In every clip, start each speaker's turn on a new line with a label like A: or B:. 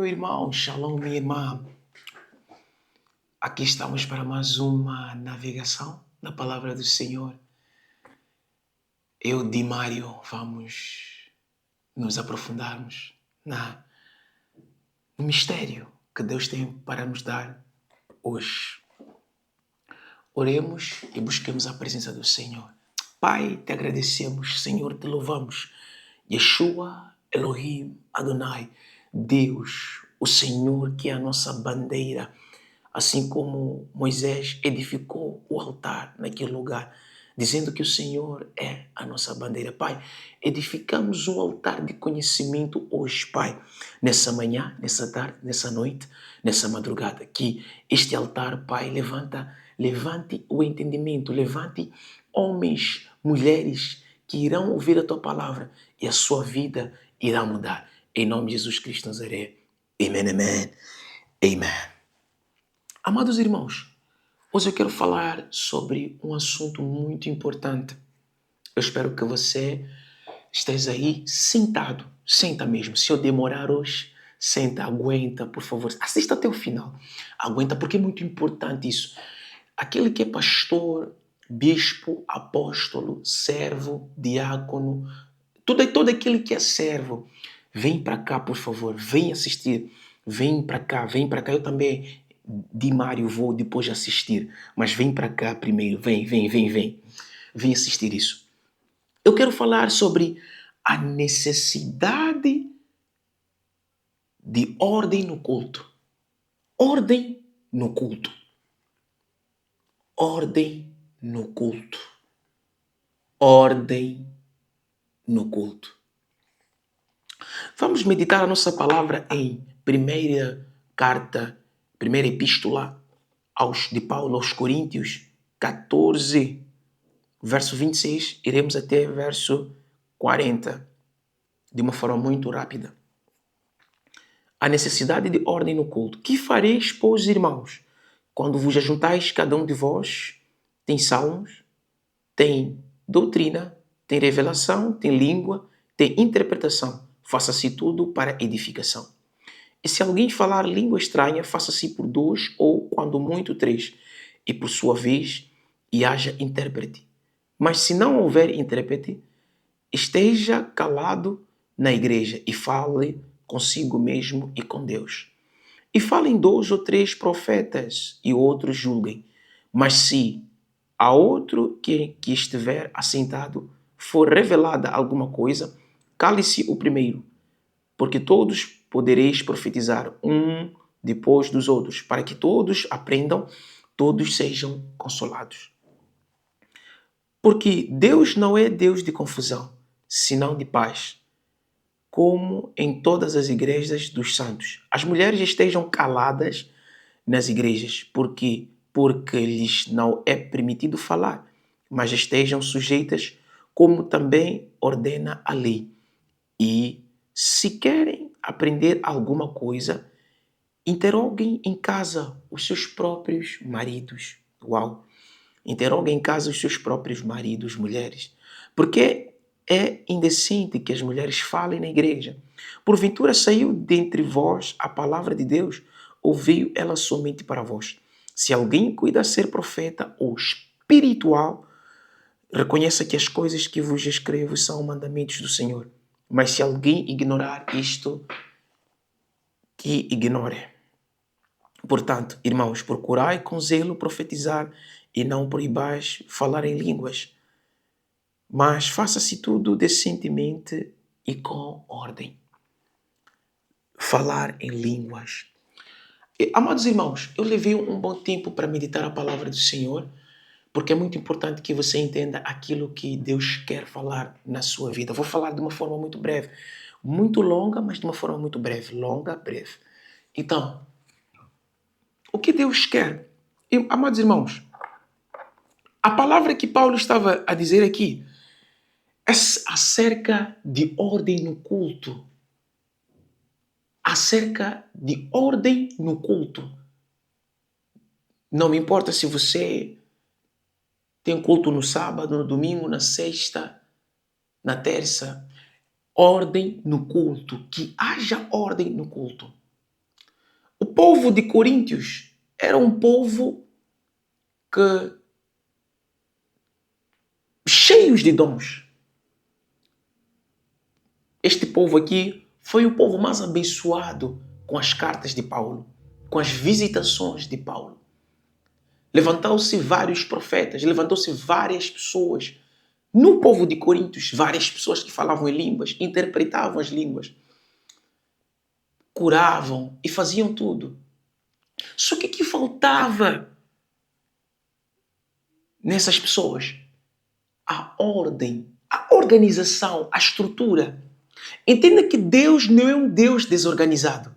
A: meu irmão, shalom, minha irmã. Aqui estamos para mais uma navegação na palavra do Senhor. Eu, Di Mário, vamos nos aprofundarmos no mistério que Deus tem para nos dar hoje. Oremos e busquemos a presença do Senhor. Pai, te agradecemos, Senhor, te louvamos. Yeshua, Elohim, Adonai, Deus, o Senhor que é a nossa bandeira, assim como Moisés edificou o altar naquele lugar, dizendo que o Senhor é a nossa bandeira. Pai, edificamos um altar de conhecimento hoje, Pai, nessa manhã, nessa tarde, nessa noite, nessa madrugada, que este altar, Pai, levante o entendimento, levante homens, mulheres que irão ouvir a Tua palavra e a sua vida irá mudar. Em nome de Jesus Cristo Nazaré. Amém, amém, amém. Amados irmãos, hoje eu quero falar sobre um assunto muito importante. Eu espero que você esteja aí sentado. Senta mesmo. Se eu demorar hoje, senta, aguenta, por favor. Assista até o final. Aguenta, porque é muito importante isso. Aquele que é pastor, bispo, apóstolo, servo, diácono, todo aquele que é servo, vem para cá, por favor. Vem assistir. Vem para cá, vem para cá. Eu também, Di Mário, vou depois assistir. Mas vem para cá primeiro. Vem. Vem assistir isso. Eu quero falar sobre a necessidade de ordem no culto. Ordem no culto. Ordem no culto. Ordem no culto. Vamos meditar a nossa palavra em primeira epístola de Paulo aos Coríntios, 14, verso 26, iremos até verso 40, de uma forma muito rápida. A necessidade de ordem no culto. Que fareis, pois, irmãos, quando vos ajuntais, cada um de vós tem salmos, tem doutrina, tem revelação, tem língua, tem interpretação. Faça-se tudo para edificação. E se alguém falar língua estranha, faça-se por 2 ou, quando muito, 3, e por sua vez, e haja intérprete. Mas se não houver intérprete, esteja calado na igreja e fale consigo mesmo e com Deus. E falem 2 ou 3 profetas e outros julguem. Mas se a outro que estiver assentado for revelada alguma coisa, cale-se o primeiro, porque todos podereis profetizar um depois dos outros, para que todos aprendam, todos sejam consolados. Porque Deus não é Deus de confusão, senão de paz, como em todas as igrejas dos santos. As mulheres estejam caladas nas igrejas, porque lhes não é permitido falar, mas estejam sujeitas, como também ordena a lei. E, se querem aprender alguma coisa, interroguem em casa os seus próprios maridos. Uau! Interroguem em casa os seus próprios maridos, mulheres. Porque é indecente que as mulheres falem na igreja. Porventura saiu dentre vós a palavra de Deus, ou veio ela somente para vós? Se alguém cuida ser profeta ou espiritual, reconheça que as coisas que vos escrevo são mandamentos do Senhor. Mas se alguém ignorar isto, que ignore. Portanto, irmãos, procurai com zelo profetizar e não proibais falar em línguas. Mas faça-se tudo decentemente e com ordem. Falar em línguas. Amados irmãos, eu levei um bom tempo para meditar a palavra do Senhor, porque é muito importante que você entenda aquilo que Deus quer falar na sua vida. Vou falar de uma forma muito breve. Muito longa, mas de uma forma muito breve. Longa, breve. Então, o que Deus quer? Amados irmãos, a palavra que Paulo estava a dizer aqui é acerca de ordem no culto. Acerca de ordem no culto. Não me importa se você tem culto no sábado, no domingo, na sexta, na terça. Ordem no culto. Que haja ordem no culto. O povo de Coríntios era um povo que cheios de dons. Este povo aqui foi o povo mais abençoado com as cartas de Paulo, com as visitações de Paulo. Levantaram-se vários profetas, levantou-se várias pessoas. No povo de Coríntios, várias pessoas que falavam em línguas, interpretavam as línguas, curavam e faziam tudo. Só que faltava nessas pessoas? A ordem, a organização, a estrutura. Entenda que Deus não é um Deus desorganizado.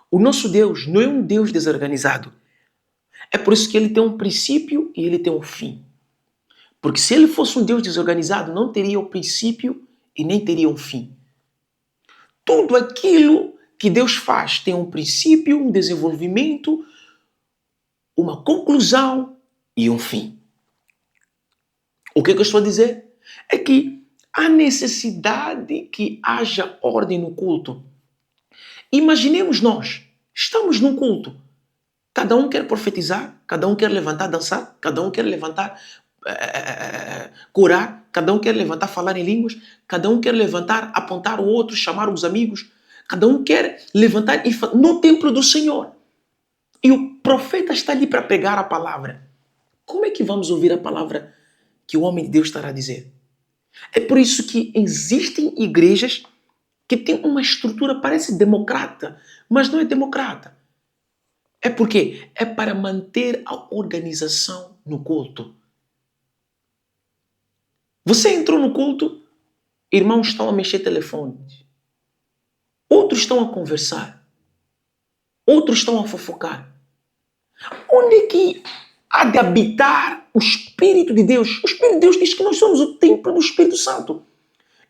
A: O nosso Deus não é um Deus desorganizado. É por isso que ele tem um princípio e ele tem um fim. Porque se ele fosse um Deus desorganizado, não teria o princípio e nem teria um fim. Tudo aquilo que Deus faz tem um princípio, um desenvolvimento, uma conclusão e um fim. O que eu estou a dizer? É que há necessidade que haja ordem no culto. Imaginemos nós, estamos num culto. Cada um quer profetizar, cada um quer levantar, dançar, cada um quer levantar, curar, cada um quer levantar, falar em línguas, cada um quer levantar, apontar o outro, chamar os amigos, cada um quer levantar no templo do Senhor. E o profeta está ali para pregar a palavra. Como é que vamos ouvir a palavra que o homem de Deus estará a dizer? É por isso que existem igrejas que têm uma estrutura, parece democrata, mas não é democrata. É porque é para manter a organização no culto. Você entrou no culto, irmãos estão a mexer telefones, outros estão a conversar, outros estão a fofocar. Onde é que há de habitar o Espírito de Deus? O Espírito de Deus diz que nós somos o templo do Espírito Santo.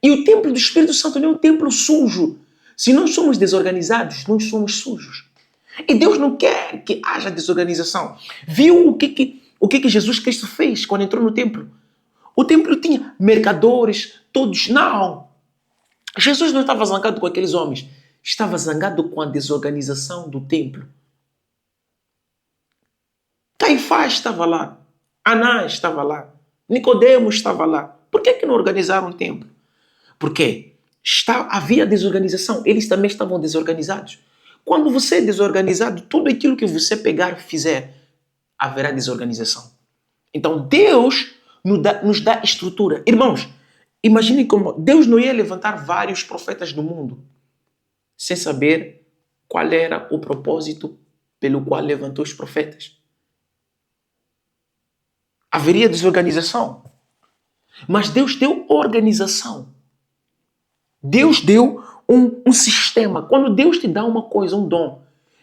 A: E o templo do Espírito Santo não é um templo sujo. Se nós somos desorganizados, nós somos sujos. E Deus não quer que haja desorganização. Viu o que Jesus Cristo fez quando entrou no templo? O templo tinha mercadores, todos. Não. Jesus não estava zangado com aqueles homens. Estava zangado com a desorganização do templo. Caifás estava lá. Anás estava lá. Nicodemos estava lá. Por que não organizaram o templo? Porque havia desorganização. Eles também estavam desorganizados. Quando você é desorganizado, tudo aquilo que você pegar e fizer, haverá desorganização. Então Deus nos dá estrutura. Irmãos, imaginem como Deus não ia levantar vários profetas do mundo sem saber qual era o propósito pelo qual levantou os profetas. Haveria desorganização. Mas Deus deu organização. Deus deu um sistema. Quando Deus te dá uma coisa, um dom,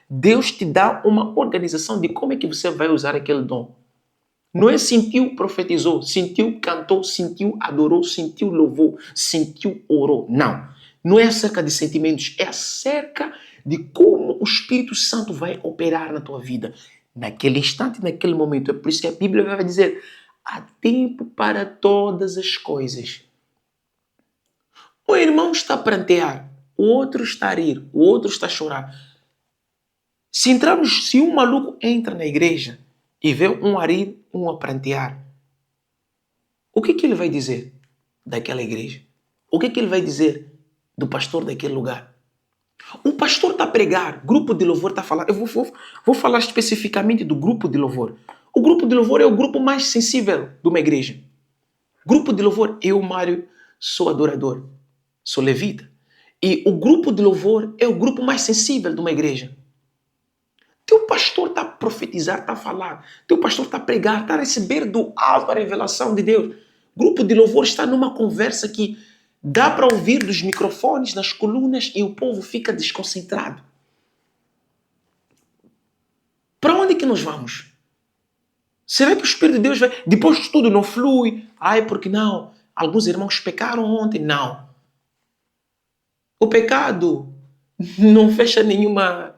A: Deus te dá uma organização de como é que você vai usar aquele dom. Não é sentiu, profetizou, sentiu, cantou, sentiu, adorou, sentiu, louvou, sentiu, orou. Não. Não é acerca de sentimentos, é acerca de como o Espírito Santo vai operar na tua vida. Naquele instante, naquele momento. É por isso que a Bíblia vai dizer: há tempo para todas as coisas. O irmão está a prantear, o outro está a rir, o outro está a chorar. Se um maluco entra na igreja e vê um a rir, um a prantear, o que ele vai dizer daquela igreja? O que ele vai dizer do pastor daquele lugar? O pastor está a pregar, grupo de louvor está a falar. Eu vou falar especificamente do grupo de louvor. O grupo de louvor é o grupo mais sensível de uma igreja. Grupo de louvor, eu, Mário, sou adorador. Sou levita. E o grupo de louvor é o grupo mais sensível de uma igreja. Teu pastor está a profetizar, está a falar. Teu pastor está a pregar, está a receber do alto a revelação de Deus. O grupo de louvor está numa conversa que dá para ouvir dos microfones, nas colunas, e o povo fica desconcentrado. Para onde é que nós vamos? Será que o Espírito de Deus vai... Depois de tudo não flui? Ai, porque não? Alguns irmãos pecaram ontem. Não. O pecado não fecha nenhuma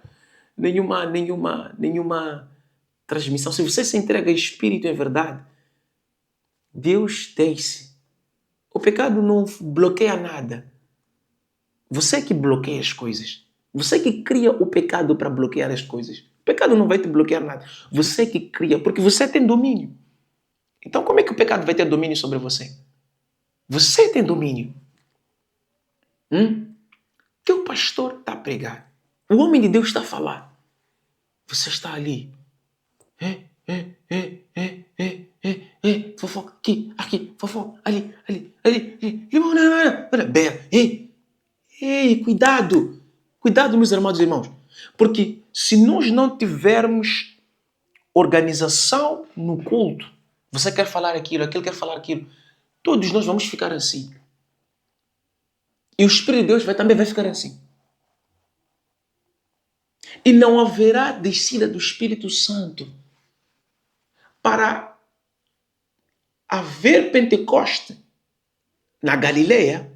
A: transmissão. Se você se entrega a Espírito em verdade, Deus deixe. O pecado não bloqueia nada. Você é que bloqueia as coisas. Você que cria o pecado para bloquear as coisas. O pecado não vai te bloquear nada. Você que cria, porque você tem domínio. Então como é que o pecado vai ter domínio sobre você? Você tem domínio. Que o pastor está a pregar. O homem de Deus está a falar. Você está ali. Fofoca aqui, fofoca ali. Bera, ei, cuidado. Cuidado, meus amados irmãos. Porque se nós não tivermos organização no culto, você quer falar aquilo, aquele quer falar aquilo, todos nós vamos ficar assim. E o Espírito de Deus também vai ficar assim. E não haverá descida do Espírito Santo para haver Pentecoste na Galileia.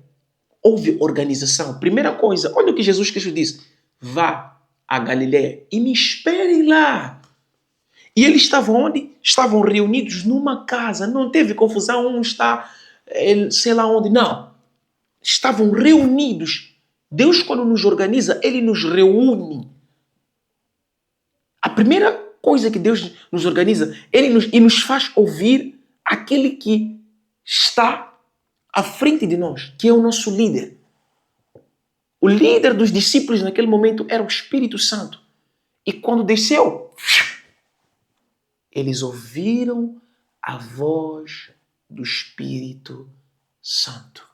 A: Houve organização. Primeira coisa, olha o que Jesus Cristo disse. Vá à Galileia e me esperem lá. E eles estavam onde? Estavam reunidos numa casa. Não teve confusão, um está sei lá onde. Não. Estavam reunidos. Deus, quando nos organiza, Ele nos reúne. A primeira coisa que Deus nos organiza, Ele nos faz ouvir aquele que está à frente de nós, que é o nosso líder. O líder dos discípulos naquele momento era o Espírito Santo. E quando desceu, eles ouviram a voz do Espírito Santo.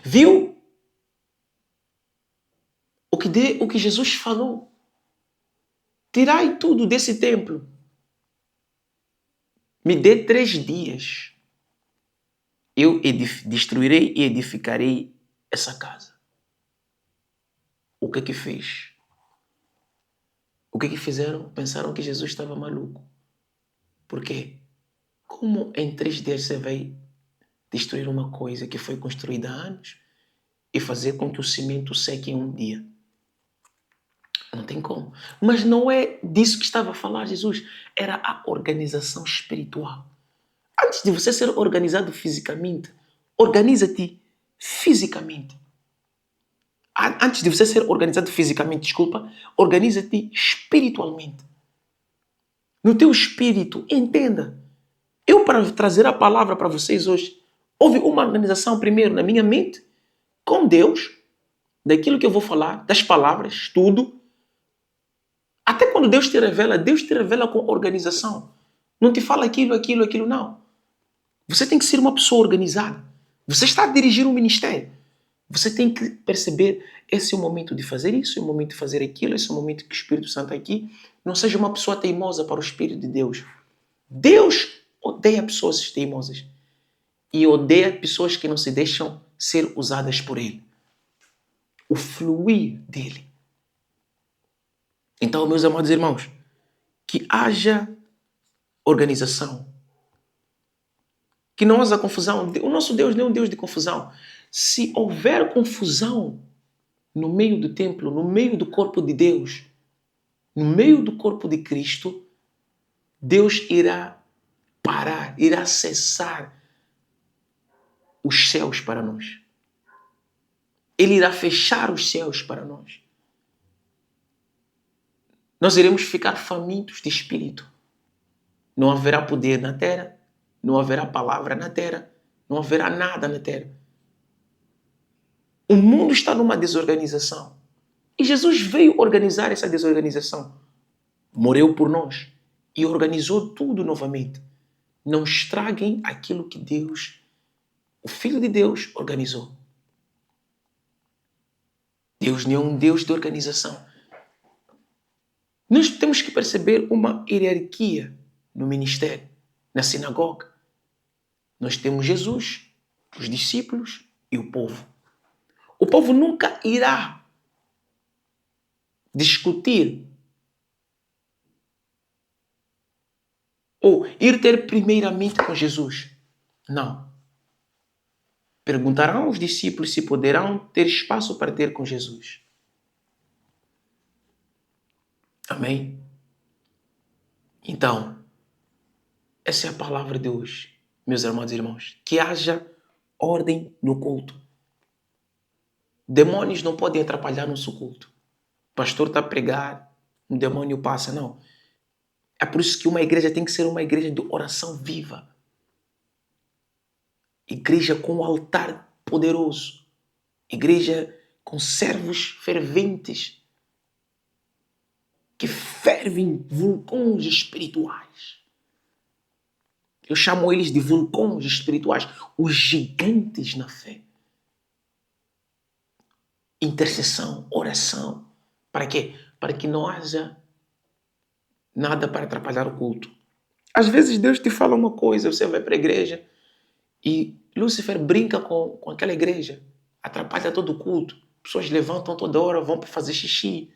A: Viu? O que Jesus falou. Tirai tudo desse templo. Me dê 3 dias. Eu destruirei e edificarei essa casa. O que fez? O que fizeram? Pensaram que Jesus estava maluco. Por quê? Como em 3 dias você vai destruir uma coisa que foi construída há anos e fazer com que o cimento seque em um dia? Não tem como. Mas não é disso que estava a falar Jesus. Era a organização espiritual. Antes de você ser organizado fisicamente, organiza-te fisicamente. Antes de você ser organizado fisicamente, organiza-te espiritualmente. No teu espírito, entenda. Eu, para trazer a palavra para vocês hoje, houve uma organização primeiro na minha mente, com Deus, daquilo que eu vou falar, das palavras, tudo. Até quando Deus te revela com organização. Não te fala aquilo, não. Você tem que ser uma pessoa organizada. Você está a dirigir um ministério. Você tem que perceber, esse é o momento de fazer isso, é o momento de fazer aquilo, esse é o momento que o Espírito Santo está aqui. Não seja uma pessoa teimosa para o Espírito de Deus. Deus odeia pessoas teimosas. E odeia pessoas que não se deixam ser usadas por Ele. O fluir dele. Então, meus amados irmãos, que haja organização. Que não haja confusão. O nosso Deus não é um Deus de confusão. Se houver confusão no meio do templo, no meio do corpo de Deus, no meio do corpo de Cristo, Deus irá parar, irá cessar os céus para nós. Ele irá fechar os céus para nós. Nós iremos ficar famintos de espírito. Não haverá poder na terra, não haverá palavra na terra, não haverá nada na terra. O mundo está numa desorganização. E Jesus veio organizar essa desorganização. Morreu por nós e organizou tudo novamente. Não estraguem aquilo que Deus, o Filho de Deus, organizou. Deus não é um Deus de organização. Nós temos que perceber uma hierarquia no ministério, na sinagoga. Nós temos Jesus, os discípulos e o povo. O povo nunca irá discutir ou ir ter primeiramente com Jesus. Não. Perguntarão aos discípulos se poderão ter espaço para ter com Jesus. Amém? Então, essa é a palavra de hoje, meus amados irmãos. Que haja ordem no culto. Demônios não podem atrapalhar nosso culto. O pastor está a pregar, um demônio passa, não. É por isso que uma igreja tem que ser uma igreja de oração viva. Igreja com altar poderoso. Igreja com servos ferventes que fervem vulcões espirituais. Eu chamo eles de vulcões espirituais, os gigantes na fé. Intercessão, oração. Para quê? Para que não haja nada para atrapalhar o culto. Às vezes Deus te fala uma coisa, você vai para a igreja e Lúcifer brinca com aquela igreja, atrapalha todo o culto. Pessoas levantam toda hora, vão para fazer xixi.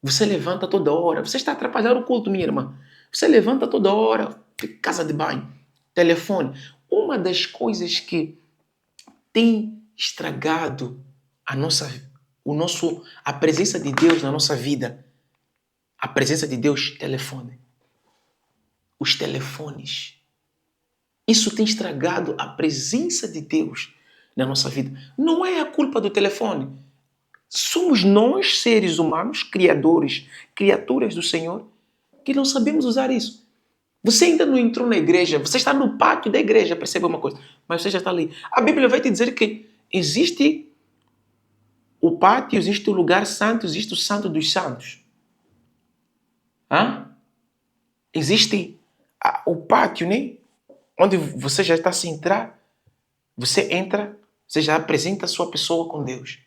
A: Você levanta toda hora. Você está atrapalhando o culto, minha irmã. Você levanta toda hora, casa de banho, telefone. Uma das coisas que tem estragado a presença de Deus na nossa vida, a presença de Deus, telefone. Os telefones. Isso tem estragado a presença de Deus na nossa vida. Não é a culpa do telefone. Somos nós, seres humanos, criaturas do Senhor, que não sabemos usar isso. Você ainda não entrou na igreja, você está no pátio da igreja, perceba uma coisa, mas você já está ali. A Bíblia vai te dizer que existe o pátio, existe o lugar santo, existe o santo dos santos. Existe o pátio, né? Onde você já está sem entrar, você entra, você já apresenta a sua pessoa com Deus.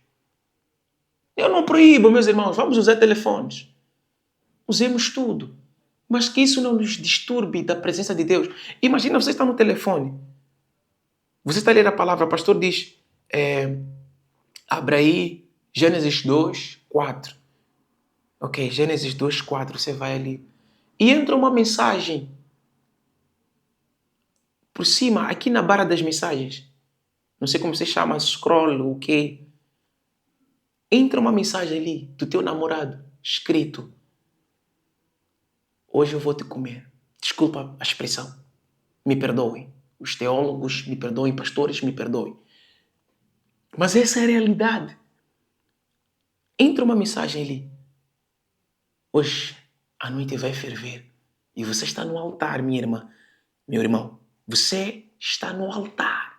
A: Eu não proíbo, meus irmãos, vamos usar telefones. Usemos tudo. Mas que isso não nos disturbe da presença de Deus. Imagina, você está no telefone. Você está a ler a palavra, o pastor diz, abra aí Gênesis 2, 4. Ok, Gênesis 2, 4, você vai ali. E entra uma mensagem por cima, aqui na barra das mensagens. Não sei como você chama, scroll, o quê? Entra uma mensagem ali do teu namorado, escrito: hoje eu vou te comer. Desculpa a expressão. Me perdoem. Os teólogos me perdoem, pastores me perdoem. Mas essa é a realidade. Entra uma mensagem ali. Hoje a noite vai ferver. E você está no altar, minha irmã. Meu irmão, você está no altar.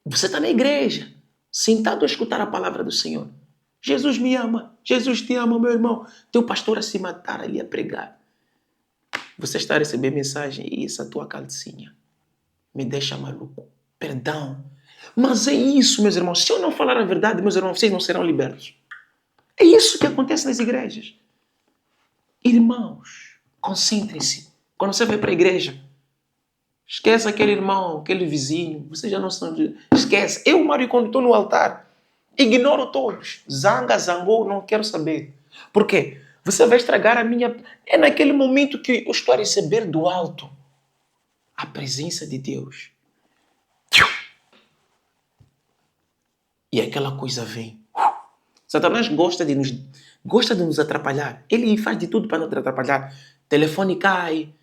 A: Você está na igreja, sentado a escutar a palavra do Senhor. Jesus me ama. Jesus te ama, meu irmão. Teu pastor a se matar ali a pregar. Você está a receber mensagem, e essa tua calcinha me deixa maluco. Perdão. Mas é isso, meus irmãos. Se eu não falar a verdade, meus irmãos, vocês não serão libertos. É isso que acontece nas igrejas. Irmãos, concentrem-se. Quando você vai para a igreja, esquece aquele irmão, aquele vizinho. Vocês já não são de... Esquece. Eu, Mário, quando estou no altar, ignoro todos. Zanga, zangou, não quero saber. Por quê? Você vai estragar a minha... É naquele momento que eu estou a receber do alto a presença de Deus. E aquela coisa vem. Satanás gosta de nos atrapalhar. Ele faz de tudo para nos atrapalhar. Telefone cai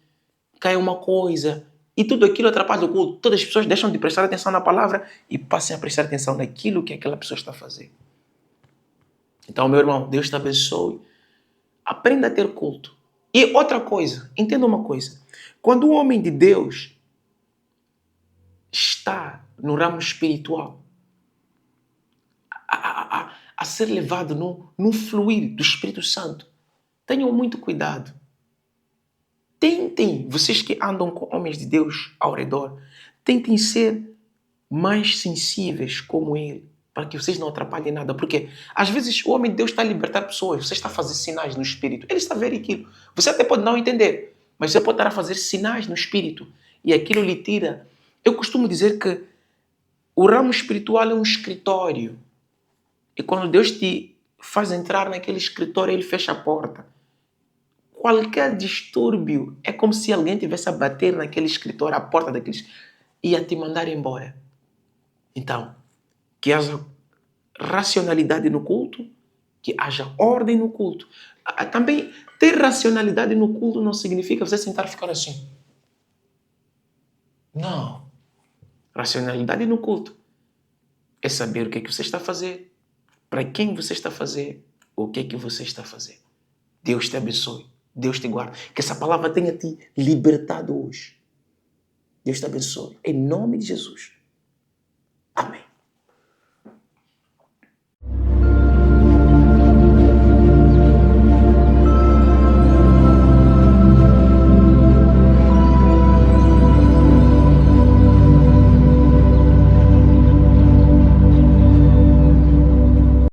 A: uma coisa, e tudo aquilo atrapalha o culto. Todas as pessoas deixam de prestar atenção na palavra e passem a prestar atenção naquilo que aquela pessoa está a fazer. Então, meu irmão, Deus te abençoe. Aprenda a ter culto. E outra coisa, entenda uma coisa. Quando o homem de Deus está no ramo espiritual, a ser levado no fluir do Espírito Santo, tenham muito cuidado. Tentem, vocês que andam com homens de Deus ao redor, tentem ser mais sensíveis como ele, para que vocês não atrapalhem nada. Porque às vezes o homem de Deus está a libertar pessoas, você está a fazer sinais no Espírito, ele está a ver aquilo. Você até pode não entender, mas você pode estar a fazer sinais no Espírito e aquilo lhe tira. Eu costumo dizer que o ramo espiritual é um escritório. E quando Deus te faz entrar naquele escritório, ele fecha a porta. Qualquer distúrbio é como se alguém tivesse a bater naquele escritório, a porta daqueles, e a te mandar embora. Então, que haja racionalidade no culto, que haja ordem no culto. Também ter racionalidade no culto não significa você sentar e ficar assim. Não. Racionalidade no culto é saber o que é que você está a fazer, para quem você está a fazer, o que é que você está a fazer. Deus te abençoe. Deus te guarde. Que essa palavra tenha te libertado hoje. Deus te abençoe. Em nome de Jesus. Amém.